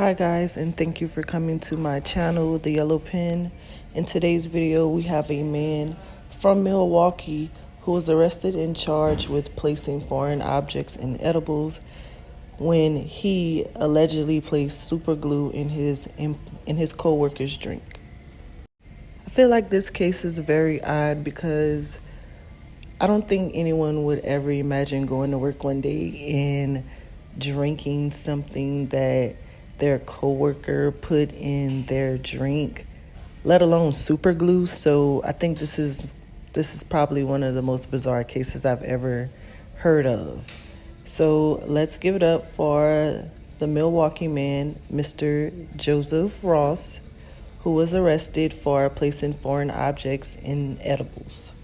Hi guys, and thank you for coming to my channel, The Yellow Pen. In today's video, we have a man from Milwaukee who was arrested and charged with placing foreign objects in edibles when he allegedly placed super glue in his coworker's drink. I feel like this case is very odd because I don't think anyone would ever imagine going to work one day and drinking something that their coworker put in their drink, let alone super glue. So I think this is probably one of the most bizarre cases I've ever heard of. So let's give it up for the Milwaukee man, Mr. Joseph Ross, who was arrested for placing foreign objects in edibles.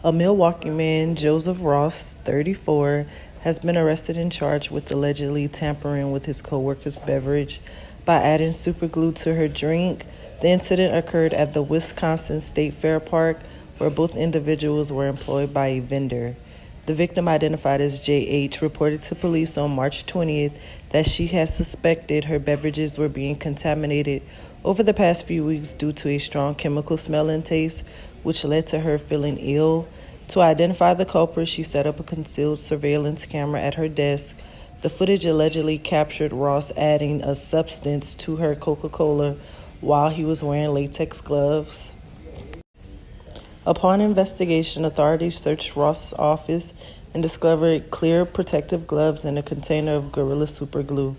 A Milwaukee man, Joseph Ross, 34, has been arrested and charged with allegedly tampering with his coworker's beverage by adding super glue to her drink. The incident occurred at the Wisconsin State Fair Park, where both individuals were employed by a vendor. The victim, identified as J.H., reported to police on March 20th that she had suspected her beverages were being contaminated over the past few weeks due to a strong chemical smell and taste, which led to her feeling ill. To identify the culprit, she set up a concealed surveillance camera at her desk. The footage allegedly captured Ross adding a substance to her Coca-Cola while he was wearing latex gloves. Upon investigation, authorities searched Ross' office and discovered clear protective gloves and a container of Gorilla Super Glue.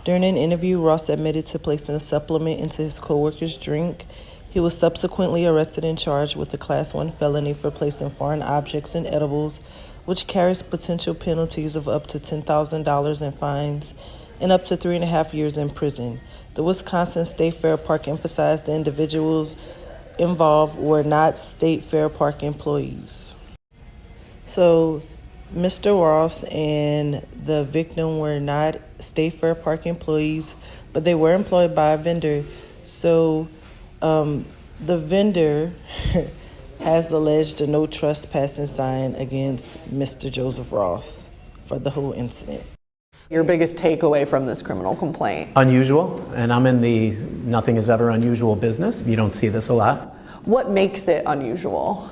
During an interview, Ross admitted to placing a supplement into his coworker's drink. He was subsequently arrested and charged with a Class 1 felony for placing foreign objects in edibles, which carries potential penalties of up to $10,000 in fines and up to 3.5 years in prison. The Wisconsin State Fair Park emphasized the individuals involved were not State Fair Park employees. So, Mr. Ross and the victim were not State Fair Park employees, but they were employed by a vendor. So, the vendor has alleged a no trespassing sign against Mr. Joseph Ross for the whole incident. Your biggest takeaway from this criminal complaint? Unusual, and I'm in the nothing is ever unusual business. You don't see this a lot. What makes it unusual?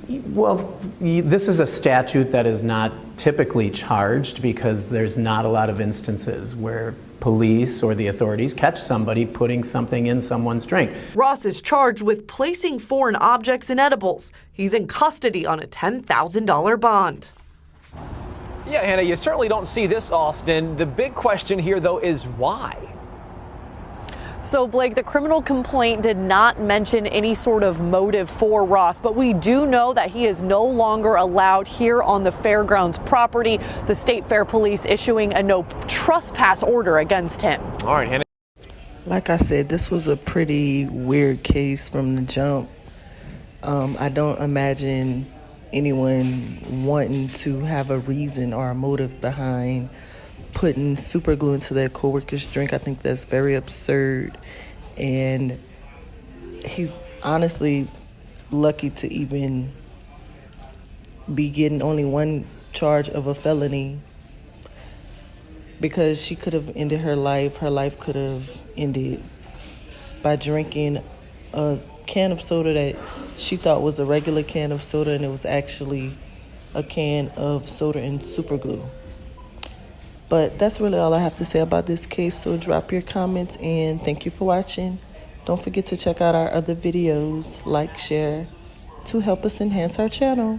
Well, this is a statute that is not typically charged because there's not a lot of instances where police or the authorities catch somebody putting something in someone's drink. Ross is charged with placing foreign objects in edibles. He's in custody on a $10,000 bond. Yeah, Hannah, you certainly don't see this often. The big question here, though, is why? So, Blake, the criminal complaint did not mention any sort of motive for Ross, but we do know that he is no longer allowed here on the fairgrounds property. The State Fair Police issuing a no trespass order against him. All right, Hannah. Like I said, this was a pretty weird case from the jump. I don't imagine anyone wanting to have a reason or a motive behind putting super glue into their coworker's drink. I think that's very absurd, and he's honestly lucky to even be getting only one charge of a felony, because she could have ended her life. Her life could have ended by drinking a can of soda that she thought was a regular can of soda, and it was actually a can of soda and super glue. But that's really all I have to say about this case. So drop your comments, and thank you for watching. Don't forget to check out our other videos, like, share, to help us enhance our channel.